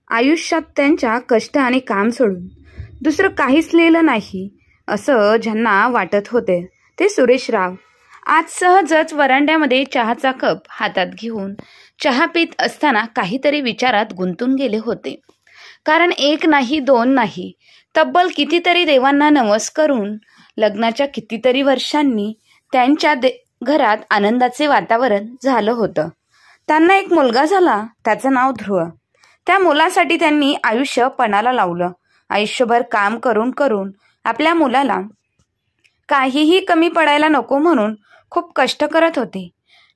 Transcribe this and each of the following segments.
आयुष्यात त्यांच्या कष्ट आणि काम सोडून दुसरं काहीच लिहिलं नाही असं ज्यांना वाटत होते ते सुरेशराव आज सहजच वरांड्यामध्ये चहाचा कप हातात घेऊन चहा पीत असताना काहीतरी विचारात गुंतून गेले होते. कारण एक नाही दोन नाही तब्बल कितीतरी देवांना नमस करून लग्नाच्या कितीतरी वर्षांनी त्यांच्या घरात आनंदाचे वातावरण झालं होतं. त्यांना एक मुलगा झाला, त्याचं नाव ध्रुव. त्या मुलासाठी त्यांनी आयुष्य पणाला लावलं. आयुष्यभर काम करून करून आपल्या मुलाला काहीही कमी पडायला नको म्हणून खूप कष्ट करत होते.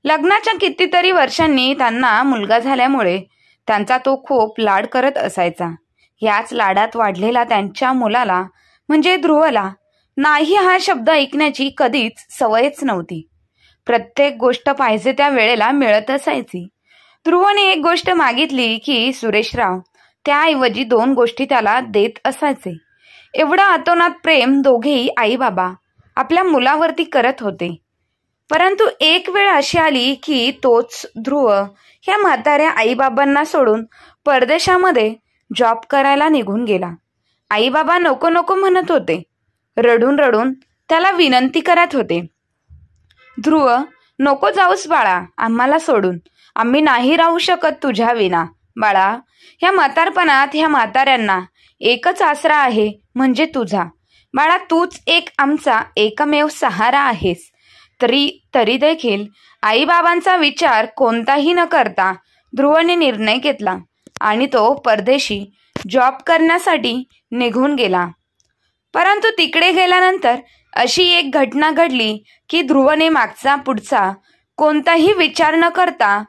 लग्नाच्या कितीतरी वर्षांनी त्यांना मुलगा झाल्यामुळे त्यांचा तो खूप लाड करत असायचा. याच लाडात वाढलेला त्यांच्या मुलाला म्हणजे ध्रुवला नाही हा शब्द ऐकण्याची कधीच सवयच नव्हती. प्रत्येक गोष्ट पाहिजे त्या वेळेला मिळत असायची. ध्रुवने एक गोष्ट मागितली की सुरेशराव त्याऐवजी 2 गोष्टी त्याला देत असायचे. एवढं अतोनात प्रेम दोघेही आई बाबा आपल्या मुलावरती करत होते. परंतु एक वेळ अशी आली की तोच ध्रुव ह्या म्हाताऱ्या आईबाबांना सोडून परदेशामध्ये जॉब करायला निघून गेला. आई बाबा नको नको म्हणत होते. रडून रडून त्याला विनंती करत होते, ध्रुव नको जाऊस बाळा आम्हाला सोडून, आम्ही नाही राहू शकत तुझ्या विना. बाळा ह्या म्हातारपणात ह्या म्हाताऱ्यांना एकच आसरा आहे म्हणजे तुझा. बाळा तूच एक आमचा एकमेव सहारा आहेस. तरी देखील आईबाबांचा विचार कोणताही न करता ध्रुवने निर्णय घेतला आणि तो परदेशी जॉब करण्यासाठी निघून गेला. परंतु तिकडे गेल्यानंतर अशी एक घटना घडली की ध्रुवने मागचा पुढचा कोणताही विचार न करता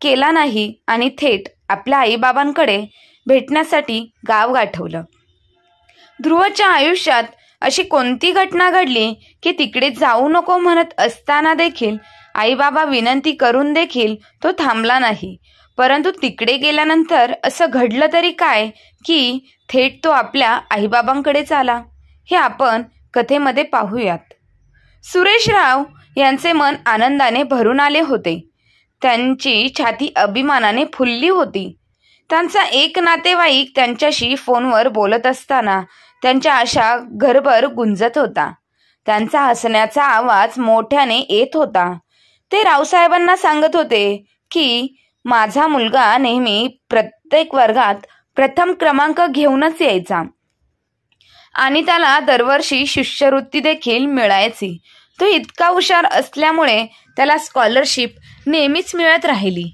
केला नाही आणि थेट आपल्या आईबाबांकडे भेटण्यासाठी गाव गाठवलं. ध्रुवच्या आयुष्यात अशी कोणती घटना घडली की तिकडे जाऊ नको म्हणत असताना देखील आईबाबा विनंती करून देखील तो थांबला नाही. परंतु तिकडे गेल्यानंतर असं घडलं तरी काय की थेट तो आपल्या आईबाबांकडेच आला. हे आपण कथेमध्ये पाहूयात. सुरेशराव यांचे मन आनंदाने भरून आले होते. त्यांची छाती अभिमानाने फुलली होती. त्यांचा एक नातेवाईक त्यांच्याशी फोनवर बोलत असताना त्यांच्या आशा घरभर गुंजत होता. त्यांचा हसण्याचा आवाज मोठ्याने येत होता. ते रावसाहेबांना सांगत होते की माझा मुलगा नेहमी प्रत्येक वर्गात प्रथम क्रमांक घेऊनच यायचा आणि त्याला दरवर्षी शिष्यवृत्ती देखील मिळायची. तो इतका हुशार असल्यामुळे त्याला स्कॉलरशिप नेहमीच मिळत राहिली.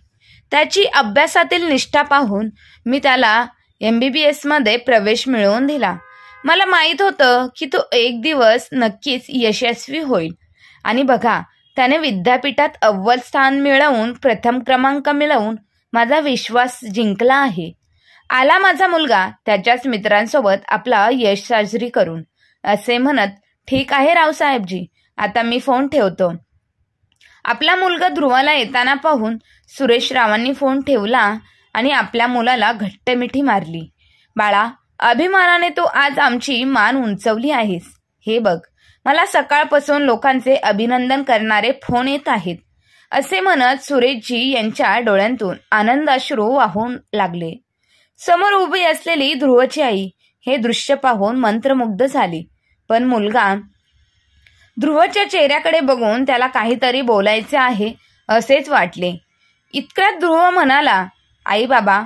त्याची अभ्यासातील निष्ठा पाहून मी त्याला MBBS मध्ये प्रवेश मिळवून दिला. मला माहीत होतं की तो एक दिवस नक्कीच यशस्वी होईल. आणि बघा त्याने विद्यापीठात अव्वल स्थान मिळवून प्रथम क्रमांक मिळवून माझा विश्वास जिंकला आहे. आला माझा मुलगा त्याच्याच मित्रांसोबत आपला यश साजरी करून, असे म्हणत ठीक आहे रावसाहेबजी, आता मी फोन ठेवतो. आपला मुलगा ध्रुवाला येताना पाहून सुरेशरावांनी फोन ठेवला आणि आपल्या मुलाला घट्ट मिठी मारली. बाळा अभिमानाने तू आज आमची मान उंचवली आहेस. हे बघ मला सकाळपासून लोकांचे अभिनंदन करणारे फोन येत आहेत, असे म्हणत सुरेशजी यांच्या डोळ्यांतून आनंदाश्रू वाहून लागले. समोर उभी असलेली ध्रुवची आई हे दृश्य पाहून मंत्रमुग्ध झाली. पण मुलगा ध्रुवच्या चेहऱ्याकडे बघून त्याला काहीतरी बोलायचे आहे असेच वाटले. इतक्यात ध्रुव म्हणाला, आई बाबा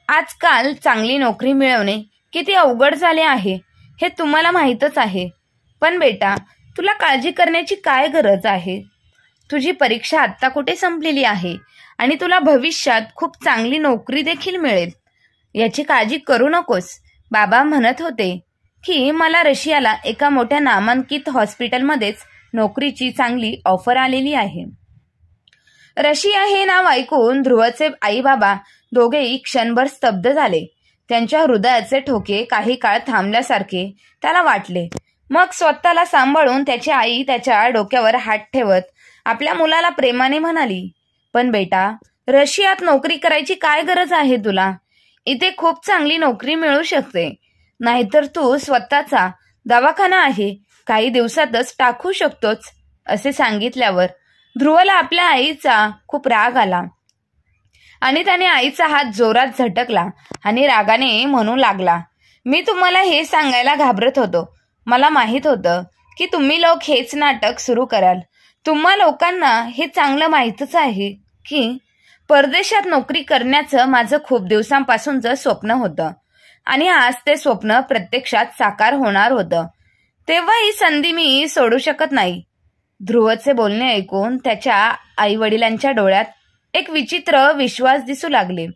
आजकाल चांगली नोकरी मिळवणे किती अवघड झाले आहे हे तुम्हाला माहीतच आहे. पण बेटा तुला काळजी करण्याची काय गरज आहे. तुझी परीक्षा आत्ता कुठे संपलेली आहे आणि तुला भविष्यात खूप चांगली नोकरी देखील मिळेल. याची काळजी करू नकोस. बाबा म्हणत होते की मला रशियाला एका मोठ्या नामांकित हॉस्पिटलमध्येच नोकरीची चांगली ऑफर आलेली आहे. रशिया हे नाव ऐकून ध्रुवचे आई बाबा दोघेही क्षणभर स्तब्ध झाले. त्यांच्या हृदयाचे ठोके काही काळ थांबल्यासारखे त्याला वाटले. मग स्वतःला सांभाळून त्याची आई त्याच्या डोक्यावर हात ठेवत आपल्या मुलाला प्रेमाने म्हणाली, पण बेटा रशियात नोकरी करायची काय गरज आहे तुला. इथे खूप चांगली नोकरी मिळू शकते. नाहीतर तू स्वतःचा दवाखाना आहे काही दिवसातच टाकू शकतोच. असे सांगितल्यावर ध्रुवला आपल्या आईचा खूप राग आला आणि त्याने आईचा हात जोरात झटकला आणि रागाने म्हणू लागला, मी तुम्हाला हे सांगायला घाबरत होतो. मला माहित होतं की तुम्ही लोक हेच नाटक सुरू कराल. तुम्हा लोकांना हे चांगलं माहीतच आहे की परदेशात नोकरी करण्याचं माझं खूप दिवसांपासूनचं स्वप्न होतं आणि आज ते स्वप्न प्रत्यक्षात साकार होणार होतं. तेव्हा ही संधी मी सोडू शकत नाही. ध्रुवचे बोलणे ऐकून त्याच्या आईवडिलांच्या डोळ्यात एक विचित्र विश्वास दिसू लागले.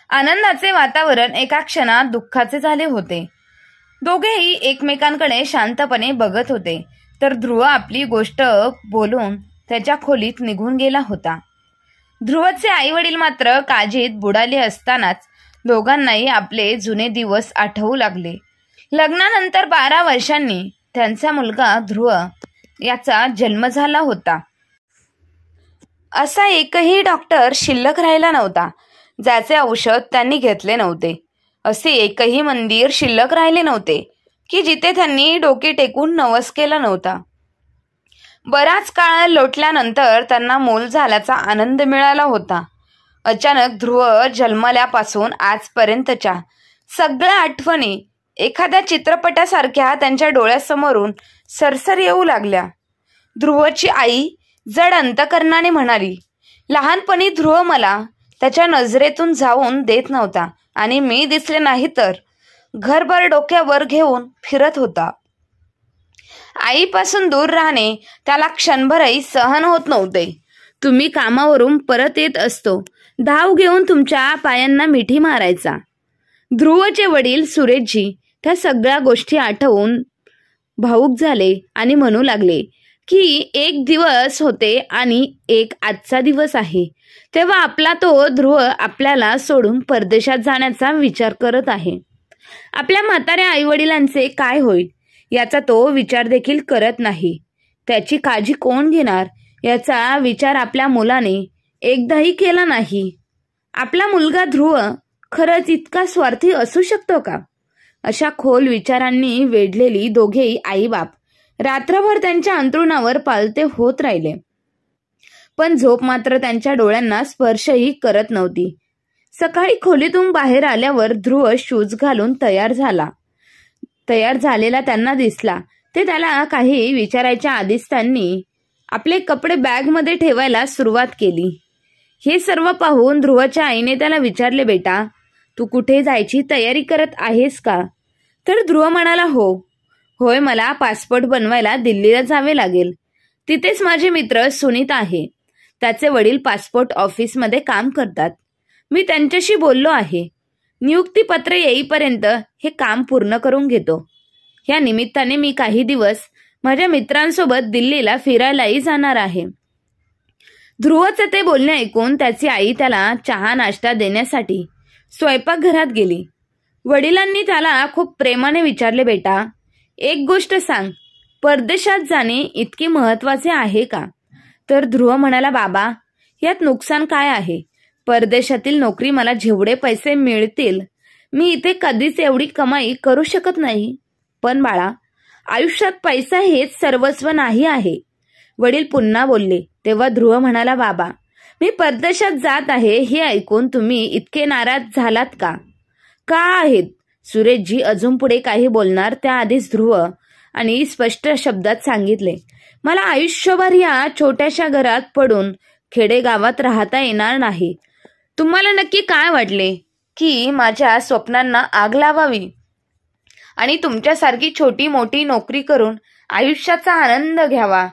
आनंदाचे वातावरण एका क्षणात दुःखाचे झाले होते. दोघेही एकमेकांकडे शांतपणे बघत होते, तर ध्रुव आपली गोष्ट बोलून त्याच्या खोलीत निघून गेला होता. ध्रुवचे आई वडील मात्र काळजीत बुडाले असतानाच दोघांनाही आपले जुने दिवस आठवू लागले. लग्नानंतर 12 वर्षांनी त्यांचा मुलगा ध्रुव याचा जन्म झाला होता. असा एकही डॉक्टर शिल्लक राहिला नव्हता ज्याचे औषध त्यांनी घेतले नव्हते. असे एकही मंदिर शिल्लक राहिले नव्हते की जिथे त्यांनी डोके टेकून नवस केला नव्हता. बराच काळ लोटल्यानंतर त्यांना मूल झाल्याचा आनंद मिळाला होता. अचानक ध्रुव जन्मल्यापासून आजपर्यंतच्या सगळ्या आठवणी एखाद्या चित्रपटासारख्या त्यांच्या डोळ्यासमोरून सरसर येऊ लागल्या. ध्रुवची आई जड अंतकरणाने म्हणाली, लहानपणी ध्रुव मला त्याच्या नजरेतून जाऊन देत नव्हता आणि मी दिसले नाही तर घरभर डोक्यावर घेऊन फिरत होता. आईपासून दूर राहणे त्याला क्षणभरही सहन होत नव्हते. तुम्ही कामावरून परत येत असतो, धाव घेऊन तुमच्या पायांना मिठी मारायचा. ध्रुवचे वडील सुरेशजी त्या सगळ्या गोष्टी आठवून भावूक झाले आणि म्हणू लागले की एक दिवस होते आणि एक आजचा दिवस आहे. तेव्हा आपला तो ध्रुव आपल्याला सोडून परदेशात जाण्याचा विचार करत आहे. आपल्या म्हाताऱ्या आईवडिलांचे काय होईल याचा तो विचार देखील करत नाही. त्याची काळजी कोण घेणार याचा विचार आपल्या मुलाने एकदाही केला नाही. आपला मुलगा ध्रुव खरंच इतका स्वार्थी असू शकतो का? अशा खोल विचारांनी वेढलेली दोघेही आईबाप रात्रभर त्यांच्या अंथरुणावर पालते होत राहिले, पण झोप मात्र त्यांच्या डोळ्यांना स्पर्शही करत नव्हती. सकाळी खोलीतून बाहेर आल्यावर ध्रुव शूज घालून तयार झालेला त्यांना दिसला. ते त्याला काही विचारायच्या आधीच त्यांनी आपले कपडे बॅगमध्ये ठेवायला सुरुवात केली. हे सर्व पाहून ध्रुवच्या आईने त्याला विचारले, बेटा तू कुठे जायची तयारी करत आहेस का? तर ध्रुव म्हणाला, होय, मला पासपोर्ट बनवायला दिल्लीला जावे लागेल. तिथेच माझे मित्र सुनीत आहे. त्याचे वडील पासपोर्ट ऑफिसमध्ये काम करतात. मी त्यांच्याशी बोललो आहे. नियुक्तीपत्र येईपर्यंत हे काम पूर्ण करून घेतो. या निमित्ताने मी काही दिवस माझ्या मित्रांसोबत दिल्लीला फिरायलाही जाणार आहे. ध्रुवचे ते बोलणे ऐकून त्याची आई त्याला चहा नाश्ता देण्यासाठी स्वयंपाकघरात गेली. वडिलांनी त्याला खूप प्रेमाने विचारले, बेटा एक गोष्ट सांग, परदेशात जाणे इतके महत्वाचे आहे का? तर ध्रुव म्हणाला, बाबा यात नुकसान काय आहे? परदेशातील नोकरी मला जेवढे पैसे मिळतील मी इथे कधीच एवढी कमाई करू शकत नाही. पण बाळा, आयुष्यात पैसा हेच सर्वस्व नाही आहे. वडील पुन्हा बोलले. तेव्हा ध्रुव म्हणाला, बाबा मी परदेशात जात आहे हे ऐकून तुम्ही इतके नाराज झालात का? का आहेत? सुरेशजी अजून पुढे काही बोलणार त्याआधीच ध्रुव आणि स्पष्ट शब्दात सांगितले, मला आयुष्यभर या छोट्याशा घरात पडून खेडेगावात राहता येणार नाही. तुम्हाला नक्की काय वाटले की माझ्या स्वप्नांना आग लावावी आणि तुमच्यासारखी छोटी मोठी नोकरी करून आयुष्याचा आनंद घ्यावा?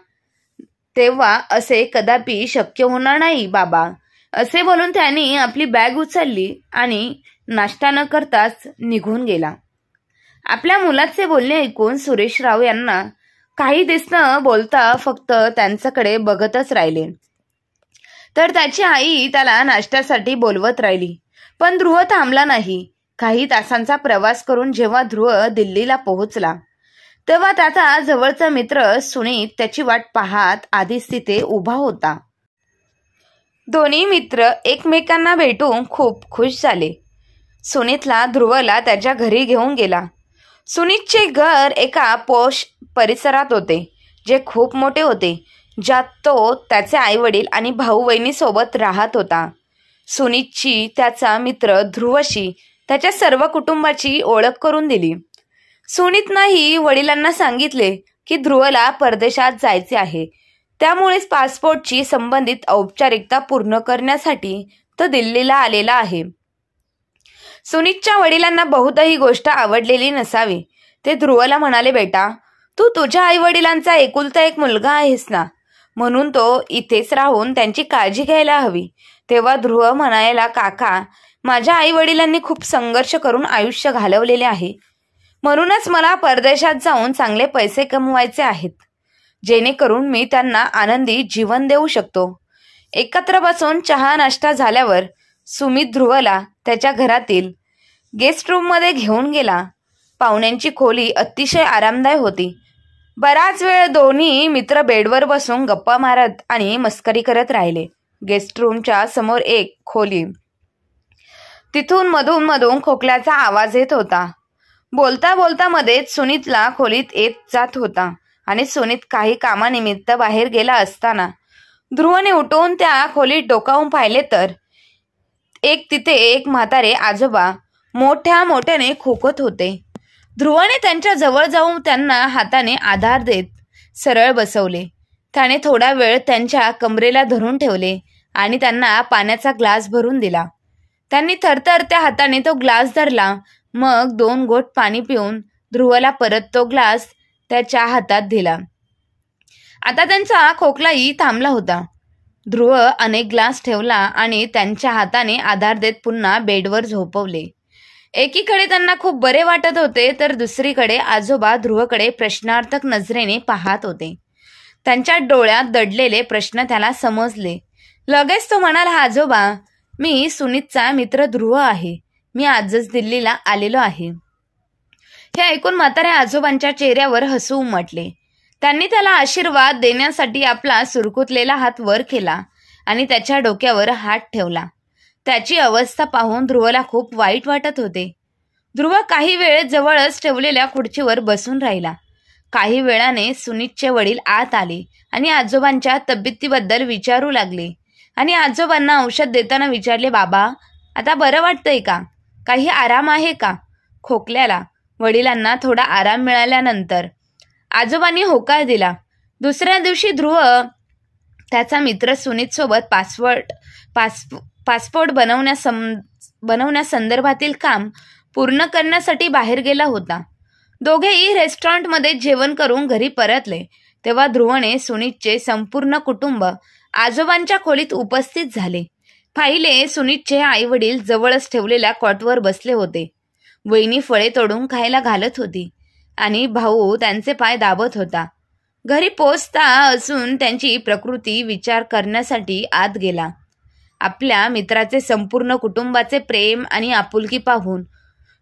तेव्हा असे कदापि शक्य होणार नाही बाबा. असे बोलून त्याने आपली बॅग उचलली आणि नाश्ता न करताच निघून गेला. आपल्या मुलाचे बोलणे ऐकून सुरेशराव यांना काही न बोलता फक्त त्यांच्याकडे बघतच राहिले. तर त्याची आई त्याला नाश्त्यासाठी बोलवत राहिली, पण ध्रुव थांबला नाही. काही तासांचा प्रवास करून जेव्हा ध्रुव दिल्लीला पोहोचला तेव्हा त्याचा जवळचा मित्र सुनीत त्याची वाट पाहत आधीच तिथे उभा होता. दोन्ही मित्र एकमेकांना भेटून खूप खुश झाले. सुनीतला ध्रुवला त्याच्या घरी घेऊन गेला. सुनीतचे घर एका पोश परिसरात होते, जे खूप मोठे होते, ज्यात तो त्याचे आईवडील आणि भाऊ बहिणी सोबत राहत होता. सुनीतची त्याचा मित्र ध्रुवशी त्याच्या सर्व कुटुंबाची ओळख करून दिली. सुनीतनंही वडिलांना सांगितले की ध्रुवला परदेशात जायचे आहे, त्यामुळेच पासपोर्टची संबंधित औपचारिकता पूर्ण करण्यासाठी तो दिल्लीला आलेला आहे. सुनीतच्या वडिलांना बहुधा ही गोष्ट आवडलेली नसावी. ते ध्रुवला म्हणाले, बेटा, तू तुझ्या आई वडिलांचा एकुलता एक मुलगा आहेस ना, म्हणून तो इथेच राहून त्यांची काळजी घ्यायला हवी. तेव्हा ध्रुव म्हणायला, काका, माझ्या आई वडिलांनी खूप संघर्ष करून आयुष्य घालवलेले आहे, म्हणूनच मला परदेशात जाऊन चांगले पैसे कमवायचे आहेत, जेणेकरून मी त्यांना आनंदी जीवन देऊ शकतो. एकत्र बसून चहा नाश्ता झाल्यावर सुमित ध्रुवला त्याच्या घरातील गेस्ट रूममध्ये घेऊन गेला. पाहुण्यांची खोली अतिशय आरामदायक होती. बराच वेळ दोन्ही मित्र बेडवर बसून गप्पा मारत आणि मस्करी करत राहिले. गेस्ट रूमच्या समोर एक खोली, तिथून मधून मधून खोकल्याचा आवाज येत होता. बोलता बोलता मध्येच सुनीतला खोलीत येत जात होता आणि सुनीत काही कामानिमित्त बाहेर गेला असताना ध्रुवने उठून त्या खोलीत डोकावून पाहिले तर तिथे एक म्हातारे आजोबा मोठ्याने खोकत होते. ध्रुवने त्यांच्या जवळ जाऊन त्यांना हाताने आधार देत सरळ बसवले. त्याने थोडा वेळ त्यांच्या कमरेला धरून ठेवले आणि त्यांना पाण्याचा ग्लास भरून दिला. त्यांनी थरथरत्या हाताने तो ग्लास धरला. मग 2 घोट पाणी पिऊन ध्रुवला परत तो ग्लास त्याच्या हातात दिला. आता त्यांचा खोकलाही थांबला होता. ध्रुव अनेक ग्लास ठेवला आणि त्यांच्या हाताने आधार देत पुन्हा बेडवर झोपवले. एकीकडे त्यांना खूप बरे वाटत होते, तर दुसरीकडे आजोबा ध्रुवकडे प्रश्नार्थक नजरेने पाहत होते. त्यांच्या डोळ्यात दडलेले प्रश्न त्याला समजले. लगेच तो म्हणाला, आजोबा, मी सुनीतचा मित्र ध्रुव आहे. मी आजच दिल्लीला आलेलो आहे. हे ऐकून म्हाताऱ्या आजोबांच्या चेहऱ्यावर हसू उमटले. त्यांनी त्याला आशीर्वाद देण्यासाठी आपला सुरकुतलेला हात वर केला आणि त्याच्या डोक्यावर हात ठेवला. त्याची अवस्था पाहून ध्रुवला खूप वाईट वाटत होते. ध्रुव काही वेळ जवळच ठेवलेल्या खुर्चीवर बसून राहिला. काही वेळाने सुनीतचे वडील आत आले आणि आजोबांच्या तब्येतीबद्दल विचारू लागले आणि आजोबांना औषध देताना विचारले, बाबा, आता बरं वाटतंय का? काही आराम आहे का? खोकल्याला वडिलांना थोडा आराम मिळाल्यानंतर आजोबांनी होकार दिला. दुसऱ्या दिवशी ध्रुव त्याचा मित्र सुनीत सोबत पासपोर्ट बनवण्यासंदर्भातील काम पूर्ण करण्यासाठी बाहेर गेला होता. दोघेही रेस्टॉरंटमध्ये जेवण करून घरी परतले तेव्हा ध्रुवने सुनीतचे संपूर्ण कुटुंब आजोबांच्या खोलीत उपस्थित झाले. पाहिले, सुनीतचे आई वडील जवळच ठेवलेल्या कॉटवर बसले होते. वहिनी फळे तोडून खायला घालत होती आणि भाऊ त्यांचे पाय दाबत होता. घरी पोचता असून त्यांची प्रकृती विचार करण्यासाठी आत गेला. आपल्या मित्राचे संपूर्ण कुटुंबाचे प्रेम आणि आपुलकी पाहून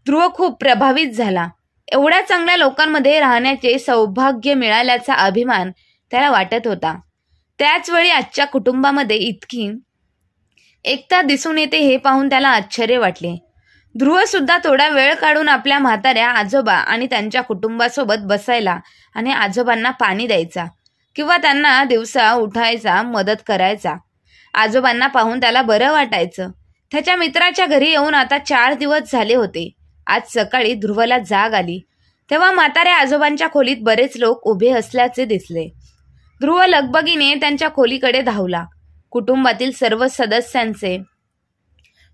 ध्रुव खूप प्रभावित झाला. एवढ्या चांगल्या लोकांमध्ये राहण्याचे सौभाग्य मिळाल्याचा अभिमान त्याला वाटत होता. त्याचवेळी आजच्या कुटुंबामध्ये इतकी एकता दिसून येते हे पाहून त्याला आश्चर्य वाटले. ध्रुव सुद्धा थोडा वेळ काढून आपल्या म्हाताऱ्या आजोबा आणि त्यांच्या कुटुंबासोबत बसायला आणि आजोबांना पाणी द्यायचा किंवा त्यांना दिवसा उठायचा मदत करायचा. आजोबांना पाहून त्याला बरं वाटायचं. त्याच्या मित्राच्या घरी येऊन आता 4 दिवस झाले होते. आज सकाळी ध्रुवला जाग आली तेव्हा म्हाताऱ्या आजोबांच्या खोलीत बरेच लोक उभे असल्याचे दिसले. ध्रुव लगबगीने त्यांच्या खोलीकडे धावला. कुटुंबातील सर्व सदस्यांचे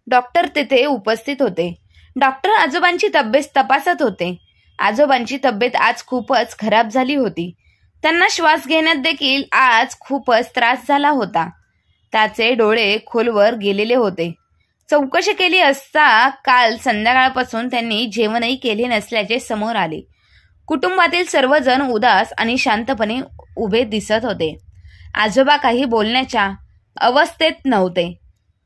डॉक्टर तेथे उपस्थित होते. डॉक्टर आजोबांची तब्येत तपासत होते. आजोबांची तब्येत आज खूपच खराब झाली होती. त्यांना श्वास घेण्यात देखील आज खूपच त्रास झाला होता. त्याचे डोळे खोलवर गेलेले होते. चौकशी केली असता काल संध्याकाळपासून त्यांनी जेवणही केले नसल्याचे समोर आले. कुटुंबातील सर्वजण उदास आणि शांतपणे उभे दिसत होते. आजोबा काही बोलण्याच्या अवस्थेत नव्हते.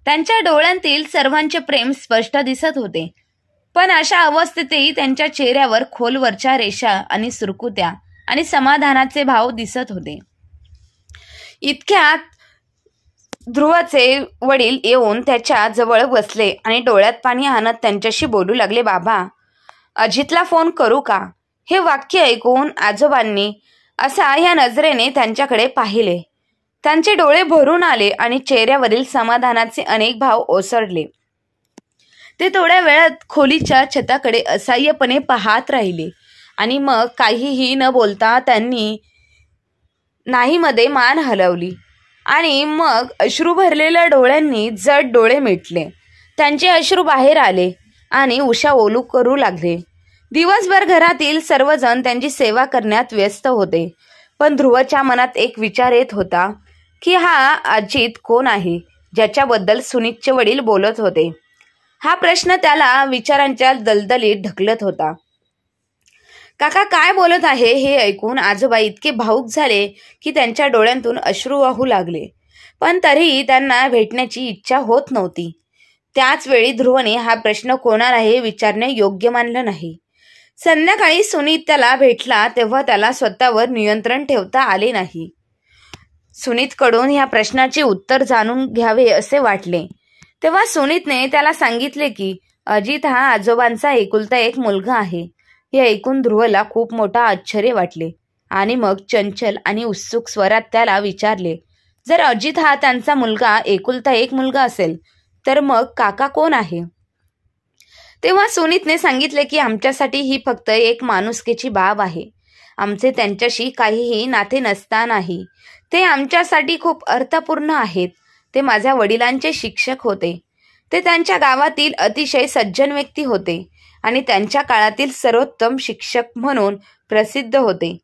त्यांच्या डोळ्यांतील सर्वांचे प्रेम स्पष्ट दिसत होते, पण अशा अवस्थेतही त्यांच्या चेहऱ्यावर खोलवरच्या रेषा आणि सुरकुत्या आणि समाधानाचे भाव दिसत होते. इतक्यात ध्रुवचे वडील येऊन त्याच्या जवळ बसले आणि डोळ्यात पाणी आणत त्यांच्याशी बोलू लागले. बाबा, अजितला फोन करू का? हे वाक्य ऐकून आजोबांनी असा या नजरेने त्यांच्याकडे पाहिले. त्यांचे डोळे भरून आले आणि चेहऱ्यावरील समाधानाचे अनेक भाव ओसरले. ते थोड्या वेळात खोलीच्या छताकडे असहाय्यपणे पाहत राहिले आणि मग काहीही न बोलता त्यांनी नाहीमध्ये मान हलवली आणि मग अश्रू भरलेल्या डोळ्यांनी जड डोळे मिटले. त्यांचे अश्रू बाहेर आले आणि उषा ओलू करू लागले. दिवसभर घरातील सर्वजण त्यांची सेवा करण्यात व्यस्त होते, पण ध्रुवच्या मनात एक विचार येत होता की हा अजित कोण आहे ज्याच्याबद्दल सुनीतचे वडील बोलत होते. हा प्रश्न त्याला विचारांच्या दलदलीत ढकलत होता. काका काय बोलत आहे हे ऐकून आजोबा इतके भावुक झाले की त्यांच्या डोळ्यांतून अश्रू वाहू लागले, पण तरीही त्यांना भेटण्याची इच्छा होत नव्हती. त्याच वेळी ध्रुवने हा प्रश्न कोणाला हे विचारणे योग्य मानलं नाही. संध्याकाळी सुनीत त्याला भेटला तेव्हा त्याला स्वतःवर नियंत्रण ठेवता आले नाही. सुनीतकडून ह्या प्रश्नाचे उत्तर जाणून घ्यावे असे वाटले. तेव्हा सुनीतने त्याला सांगितले की अजित हा आजोबांचा एकुलता एक मुलगा आहे. हे ऐकून ध्रुवला खूप मोठा आश्चर्य वाटले आणि मग चंचल आणि उत्सुक स्वरात त्याला विचारले, जर अजित हा त्यांचा मुलगा एकुलता एक मुलगा असेल तर मग काका कोण आहे? तेव्हा सुनीतने सांगितले की आमच्यासाठी ही फक्त एक माणुसकीची बाब आहे. आमचे त्यांच्याशी काहीही नाते नसतानाही ते आमच्यासाठी खूप अर्थपूर्ण आहेत. ते माझ्या वडिलांचे शिक्षक होते. ते त्यांच्या गावातील अतिशय सज्जन व्यक्ती होते आणि त्यांच्या काळातील सर्वोत्तम शिक्षक म्हणून प्रसिद्ध होते.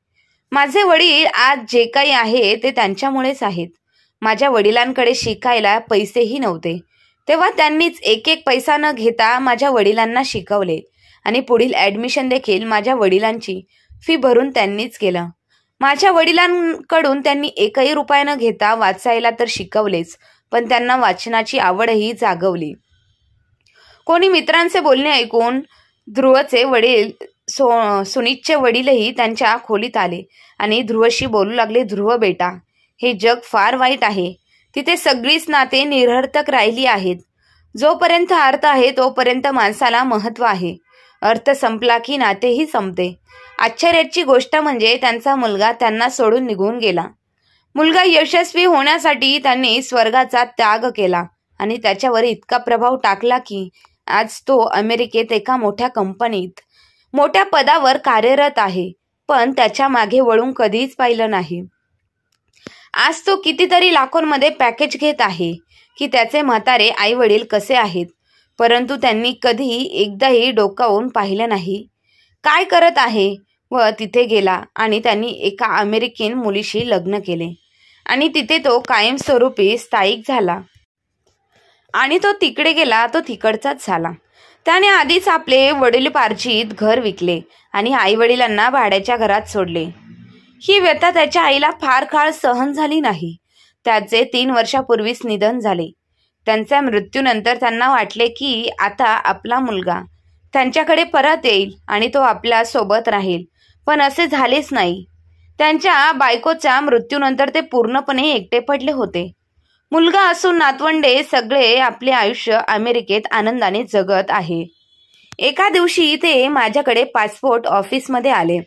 माझे वडील आज जे काही आहे ते त्यांच्यामुळेच आहेत. माझ्या वडिलांकडे शिकायला पैसेही नव्हते, तेव्हा त्यांनीच एक एक पैसा न घेता माझ्या वडिलांना शिकवले आणि पुढील ॲडमिशन देखील माझ्या वडिलांची फी भरून त्यांनीच केलं. माझ्या वडिलांकडून त्यांनी एकही रुपया न घेता वाचायला तर शिकवलेच, पण त्यांना वाचनाची आवडही जागवली. कोणी मित्रांचे बोलणे ऐकून ध्रुवचे वडील सुनीतचे वडीलही त्यांच्या खोलीत आले आणि ध्रुवशी बोलू लागले, ध्रुव बेटा, हे जग फार वाईट आहे. तिथे सगळीच नाते निरर्थक राहिली आहेत. जोपर्यंत अर्थ आहे तोपर्यंत माणसाला महत्त्व आहे. अर्थ संपला की नातेही संपते. आश्चर्याची गोष्ट म्हणजे त्यांचा मुलगा त्यांना सोडून निघून गेला. मुलगा यशस्वी होण्यासाठी त्यांनी स्वर्गाचा त्याग केला आणि त्याच्यावर इतका प्रभाव टाकला की आज तो अमेरिकेत एका मोठ्या कंपनीत मोठ्या पदावर कार्यरत आहे, पण त्याच्या मागे वळून कधीच पाहिलं नाही. आज तो कितीतरी लाखोंमध्ये पॅकेज घेत आहे की त्याचे म्हातारे आई वडील कसे आहेत, परंतु त्यांनी कधीही एकदाही डोकावून पाहिलं नाही. काय करत आहे व तिथे गेला आणि त्यांनी एका अमेरिकन मुलीशी लग्न केले आणि तिथे तो कायमस्वरूपी स्थायिक झाला आणि तो तिकडे गेला तो तिकडचाच झाला. त्याने आधीच आपले वडिलोपार्जित घर विकले आणि आई वडिलांना भाड्याच्या घरात सोडले. ही व्यथा त्याच्या आईला फार काळ सहन झाली नाही. त्याचे 3 वर्षापूर्वीच निधन झाले. त्यांच्या मृत्यूनंतर त्यांना वाटले की आता आपला मुलगा त्यांच्याकडे परत येईल आणि तो आपल्या सोबत राहील, पण असे झालेच नाही. त्यांच्या बायकोच्या मृत्यूनंतर ते पूर्णपणे एकटे पडले होते. मुलगा असून नातवंडे सगळे आपले आयुष्य अमेरिकेत आनंदाने जगत आहे. एका दिवशी ते माझ्याकडे पासपोर्ट ऑफिसमध्ये आले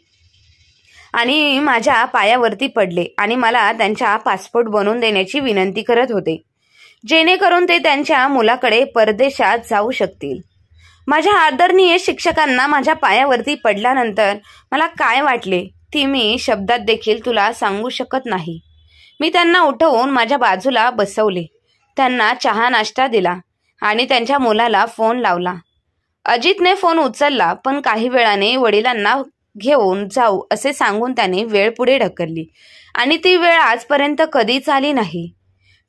आणि माझ्या पायावरती पडले आणि मला त्यांच्या पासपोर्ट बनवून देण्याची विनंती करत होते, जेणेकरून ते त्यांच्या मुलाकडे परदेशात जाऊ शकतील. माझ्या आदरणीय शिक्षकांना माझ्या पायावरती पडल्यानंतर मला काय वाटले ती मी शब्दात देखील तुला सांगू शकत नाही. मी त्यांना उठवून माझ्या बाजूला बसवले, त्यांना चहा नाश्ता दिला आणि त्यांच्या मुलाला फोन लावला. अजितने फोन उचलला, पण काही वेळाने वडिलांना घेऊन जाऊ असे सांगून त्याने वेळ पुढे ढकलली आणि ती वेळ आजपर्यंत कधीच आली नाही.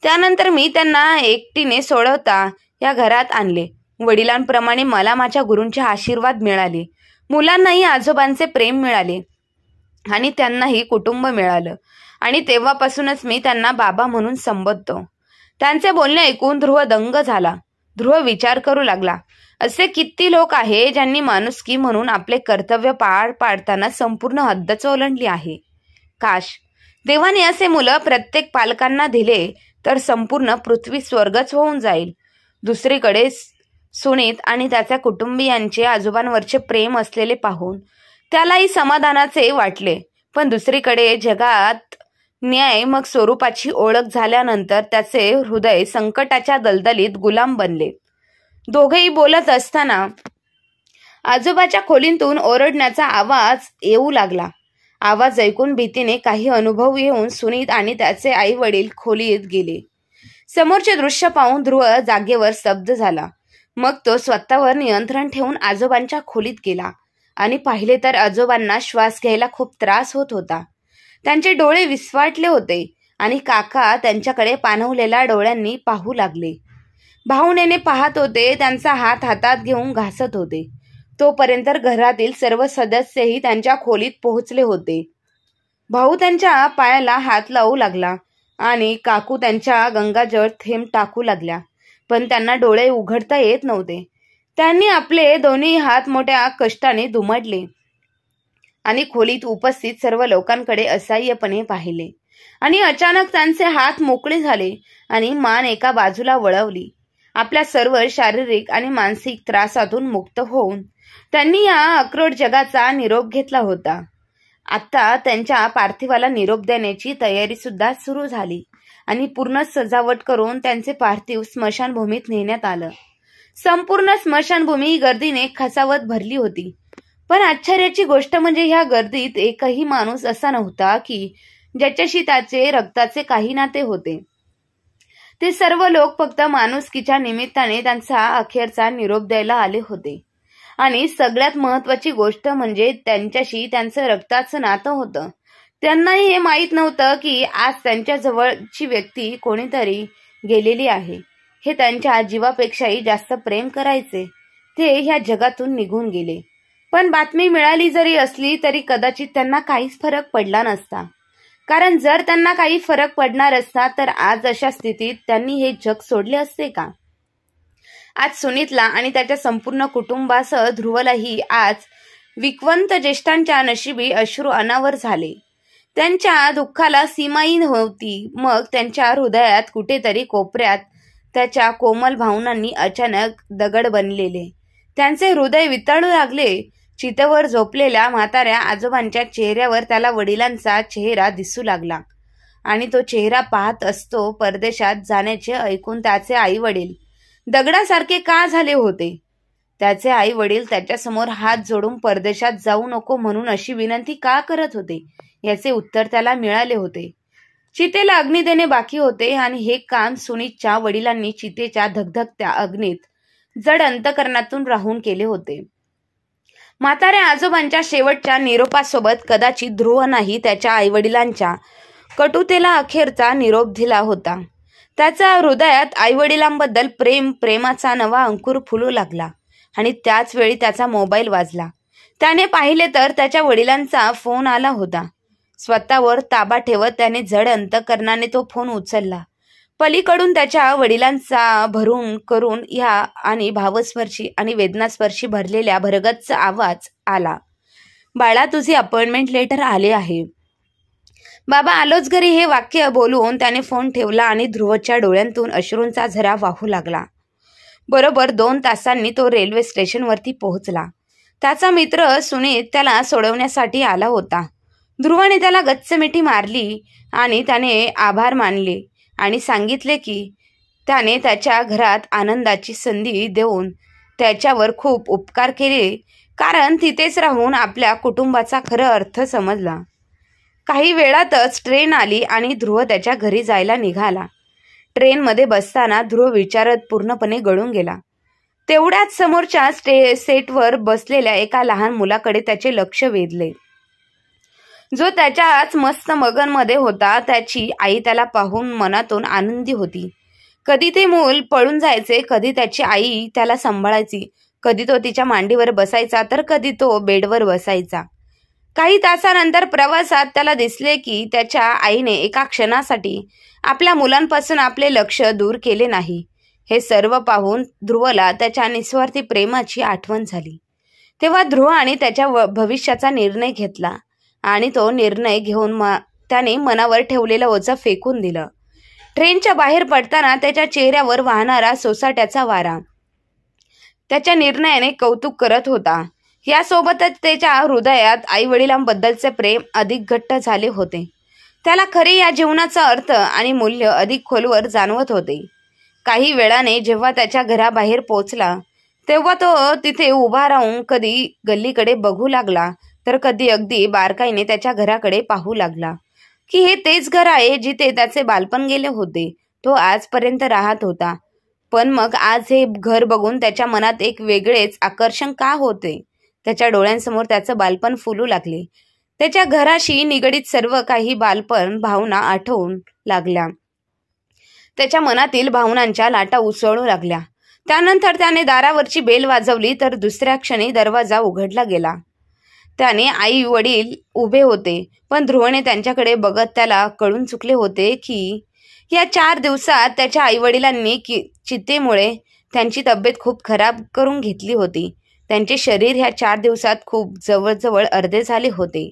त्यानंतर मी त्यांना एकटीने सोडवता या घरात आणले. वडिलांप्रमाणे मला माझ्या गुरूंचे आशीर्वाद मिळाले. मुलांनाही आजोबांचे प्रेम मिळाले आणि त्यांनाही कुटुंब मिळालं आणि तेव्हापासूनच मी त्यांना बाबा म्हणून संबोधतो. त्यांचे बोलणे ऐकून ध्रुव दंग झाला. ध्रुव विचार करू लागला, असे किती लोक आहे ज्यांनी माणुसकी म्हणून आपले कर्तव्य पार पाडताना संपूर्ण हद्दच ओलांडली आहे. काश देवाने असे मुलं प्रत्येक पालकांना दिले तर संपूर्ण पृथ्वी स्वर्गच होऊन जाईल. दुसरीकडे सुनीत आणि त्याच्या कुटुंबियांचे आजोबांवरचे प्रेम असलेले पाहून त्यालाही समाधानाचे वाटले, पण दुसरीकडे जगात न्याय मग स्वरूपाची ओळख झाल्यानंतर त्याचे हृदय संकटाच्या दलदलीत गुलाम बनले. दोघेही बोलत असताना आजोबाच्या खोलीतून ओरडण्याचा आवाज येऊ लागला. आवाज ऐकून भीतीने काही अनुभव येऊन सुनीत आणि त्याचे आई वडील खोलीत गेले. समोरचे दृश्य पाहून ध्रुव जागेवर स्तब्ध झाला. मग तो स्वतःवर नियंत्रण ठेवून आजोबांच्या खोलीत गेला आणि पाहिले तर आजोबांना श्वास घ्यायला खूप त्रास होत होता. त्यांचे डोळे विस्फाटले होते आणि काका त्यांच्याकडे पाणवलेल्या डोळ्यांनी पाहू लागले. भावनेने पाहत होते, त्यांचा हात हातात घेऊन घासत होते. तोपर्यंत घरातील सर्व सदस्यही त्यांच्या खोलीत पोहोचले होते. भाऊ त्यांच्या पायाला हात लावू लागला आणि काकू त्यांच्या गंगाजळ थेंब टाकू लागल्या, पण त्यांना डोळे उघडता येत नव्हते. त्यांनी आपले दोन्ही हात मोठ्या कष्टाने दुमडले आणि खोलीत उपस्थित सर्व लोकांकडे असहाय्यपणे पाहिले आणि अचानक त्यांचे हात मोकळे झाले आणि मान एका बाजूला वळवली. आपल्या सर्व शारीरिक आणि मानसिक त्रासातून मुक्त होऊन त्यांनी या अक्रोड जगाचा निरोप घेतला होता. आता त्यांच्या पार्थिवाला निरोप देण्याची तयारी सुद्धा सुरू झाली आणि पूर्ण सजावट करून त्यांचे पार्थिव स्मशानभूमीत नेण्यात आलं. संपूर्ण स्मशानभूमी गर्दीने खचावत भरली होती. पण आश्चर्याची गोष्ट म्हणजे ह्या गर्दीत एकही माणूस असा नव्हता की ज्याच्याशी त्याचे रक्ताचे काही नाते होते. ते सर्व लोक फक्त माणुसकीच्या निमित्ताने त्यांचा अखेरचा निरोप द्यायला आले होते. आणि सगळ्यात महत्वाची गोष्ट म्हणजे त्यांच्याशी त्यांचं रक्ताचं नातं होतं. त्यांनाही हे माहीत नव्हतं की आज त्यांच्या जवळची व्यक्ती कोणीतरी गेलेली आहे. हे त्यांच्या जीवापेक्षाही जास्त प्रेम करायचे. ते ह्या जगातून निघून गेले. पण बातमी मिळाली जरी असली तरी कदाचित त्यांना काहीच फरक पडला नसता. कारण जर त्यांना काही फरक पडणार असता तर आज अशा स्थितीत त्यांनी हे जग सोडले असते का? आज सुनीतला आणि त्याच्या संपूर्ण कुटुंबासह ध्रुवलाही आज विक्वंत ज्येष्ठांच्या नशिबी अश्रू अनावर झाले. त्यांच्या दुःखाला सीमाही नव्हती. मग त्यांच्या हृदयात कुठेतरी कोपऱ्यात त्याच्या कोमल भावनांनी अचानक दगड बनलेले त्यांचे हृदय वितळू लागले. चितेवर झोपलेल्या म्हाताऱ्या आजोबांच्या चेहऱ्यावर त्याला वडिलांचा चेहरा दिसू लागला आणि तो चेहरा पाहत असतो. परदेशात जाण्याचे ऐकून त्याचे आई वडील दगडासारखे का झाले होते? त्याचे आई वडील त्याच्यासमोर हात जोडून परदेशात जाऊ नको म्हणून अशी विनंती का करत होते याचे उत्तर त्याला मिळाले होते. चितेला अग्नी देणे बाकी होते आणि हे काम सुनीतच्या वडिलांनी चितेच्या धगधगत्या अग्नीत जड अंतकरणातून राहून केले होते. म्हाताऱ्या आजोबांच्या शेवटच्या निरोपासोबत कदाचित ध्रुव नाही त्याच्या आईवडिलांच्या कटुतेला अखेरचा निरोप दिला होता. त्याच्या हृदयात आईवडिलांबद्दल प्रेमाचा नवा अंकुर फुलू लागला आणि त्याच वेळी त्याचा मोबाईल वाजला. त्याने पाहिले तर त्याच्या वडिलांचा फोन आला होता. स्वतःवर ताबा ठेवत त्याने जड अंतकरणाने तो फोन उचलला. पलीकडून त्याच्या वडिलांचा भरून करून ह्या आणि भावस्पर्शी आणि वेदनास्पर्शी भरलेल्या भरगच्च आवाज आला. बाळा, तुझे अपॉइंटमेंट लेटर आले आहे. बाबा आलोच घरी हे वाक्य बोलून त्याने फोन ठेवला आणि ध्रुवच्या डोळ्यांतून अश्रूंचा झरा वाहू लागला. बरोबर 2 तासांनी तो रेल्वे स्टेशनवरती पोहोचला. त्याचा मित्र सुनीत त्याला सोडवण्यासाठी आला होता. ध्रुवाने त्याला गच्च मिठी मारली आणि त्याने आभार मानले आणि सांगितले की त्याने त्याच्या घरात आनंदाची संधी देऊन त्याच्यावर खूप उपकार केले, कारण तिथेच राहून आपल्या कुटुंबाचा खरा अर्थ समजला. काही वेळातच ट्रेन आली आणि ध्रुव त्याच्या घरी जायला निघाला. ट्रेनमध्ये बसताना ध्रुव विचारात पूर्णपणे गळून गेला. तेवढ्याच समोरच्या सेटवर बसलेल्या एका लहान मुलाकडे त्याचे लक्ष वेधले, जो त्याच्याच मस्त मगनमध्ये होता. त्याची आई त्याला पाहून मनातून आनंदी होती. कधी ते मूल पळून जायचे, कधी त्याची आई त्याला सांभाळायची, कधी तो तिच्या मांडीवर बसायचा तर कधी तो बेडवर बसायचा. काही तासानंतर प्रवासात त्याला दिसले की त्याच्या आईने एका क्षणासाठी आपल्या मुलांपासून आपले लक्ष दूर केले नाही. हे सर्व पाहून ध्रुवला त्याच्या निस्वार्थी प्रेमाची आठवण झाली. तेव्हा ध्रुव आणि त्याच्या भविष्याचा निर्णय घेतला आणि तो निर्णय घेऊन त्याने मनावर ठेवलेलं ओझं फेकून दिलं. ट्रेनच्या बाहेर पडताना त्याच्या चेहऱ्यावर वाहणारा सोसाट्याचा वारा त्याच्या निर्णयाने कौतुक करत होता. यासोबतच त्याच्या हृदयात आईवडिलांबद्दलचे प्रेम अधिक घट्ट झाले होते. त्याला खरे या जीवनाचा अर्थ आणि मूल्य अधिक खोलवर जाणवत होते. काही वेळाने जेव्हा त्याच्या घराबाहेर पोहोचला तेव्हा तो तिथे उभा राहून कधी गल्लीकडे बघू लागला तर कधी अगदी बारकाईने त्याच्या घराकडे पाहू लागला की हे तेच घर आहे जिथे त्याचे बालपण गेले होते. तो आजपर्यंत राहत होता. पण मग आज हे घर बघून त्याच्या मनात एक वेगळेच आकर्षण का होते. त्याच्या डोळ्यांसमोर त्याचं बालपण फुलू लागले. त्याच्या घराशी निगडीत सर्व काही बालपण भावना आठवून लागल्या. त्याच्या मनातील भावनांच्या लाटा उसळू लागल्या. त्यानंतर त्याने दारावरची बेल वाजवली तर दुसऱ्या क्षणी दरवाजा उघडला गेला. त्याने आई वडील उभे होते, पण ध्रुवने त्यांच्याकडे बघत त्याला कळून चुकले होते की या 4 दिवसात त्याच्या आईवडिलांनी चितेमुळे त्यांची तब्येत खूप खराब करून घेतली होती. त्यांचे शरीर ह्या 4 दिवसात खूप जवळजवळ अर्धे झाले होते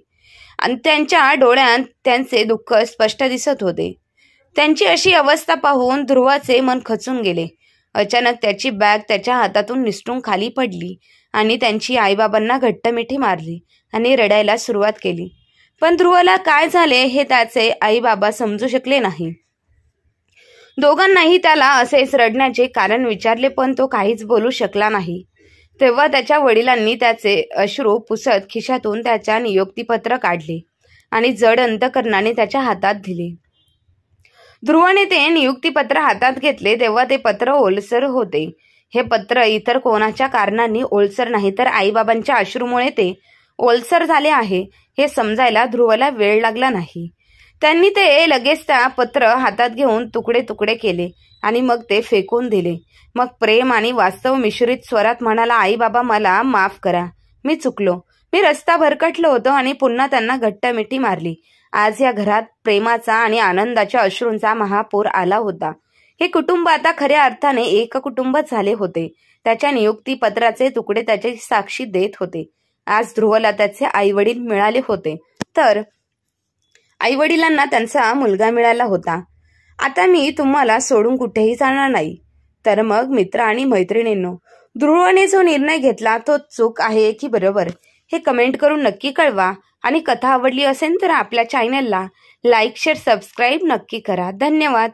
आणि त्यांच्या डोळ्यात त्यांचे दुःख स्पष्ट दिसत होते. त्यांची अशी अवस्था पाहून ध्रुवाचे मन खचून गेले. अचानक त्याची बॅग त्याच्या हातातून निसटून खाली पडली आणि त्यांची आईबाबांना घट्ट मिठी मारली आणि रडायला सुरुवात केली. पण ध्रुवला काय झाले हे त्याचे आईबाबा समजू शकले नाही. दोघांनाही त्याला असेच रडण्याचे कारण विचारले, पण तो काहीच बोलू शकला नाही. तेव्हा त्याच्या वडिलांनी त्याचे अश्रू पुसत खिशातून त्याच्या नियुक्तीपत्र काढले आणि जड अंतकरणाने त्याच्या हातात दिले. ध्रुवने ते नियुक्तीपत्र हातात घेतले तेव्हा ते पत्र ओलसर होते. हे पत्र इतर कोणाच्या कारणांनी ओलसर नाही तर आईबाबांच्या अश्रूमुळे ते ओलसर झाले आहे हे समजायला ध्रुवला वेळ लागला नाही. त्यांनी ते लगेच त्या पत्र हातात घेऊन तुकडे तुकडे केले आणि मग ते फेकून दिले. मग प्रेम आणि वास्तव मिश्रित स्वरात म्हणाला, आई बाबा मला माफ करा, मी चुकलो. मी रस्ता भरकटलो होतो आणि पुन्हा त्यांना घट्ट मिठी मारली. आज या घरात प्रेमाचा आणि आनंदाच्या अश्रूंचा महापूर आला होता. हे कुटुंब आता खऱ्या अर्थाने एक कुटुंबच झाले होते. त्याच्या नियुक्तीपत्राचे तुकडे त्याची साक्षी देत होते. आज ध्रुवला त्याचे आईवडील मिळाले होते तर आईवडिलांना त्यांचा मुलगा मिळाला होता. आता मी तुम्हाला सोडून कुठेही जाणार नाही. तर मग मित्र आणि मैत्रिणींनो, ध्रुवने जो निर्णय घेतला तो चूक आहे की बरोबर हे कमेंट करून नक्की कळवा. आणि कथा आवडली असेल तर आपल्या चॅनलला लाईक शेअर सबस्क्राईब नक्की करा. धन्यवाद.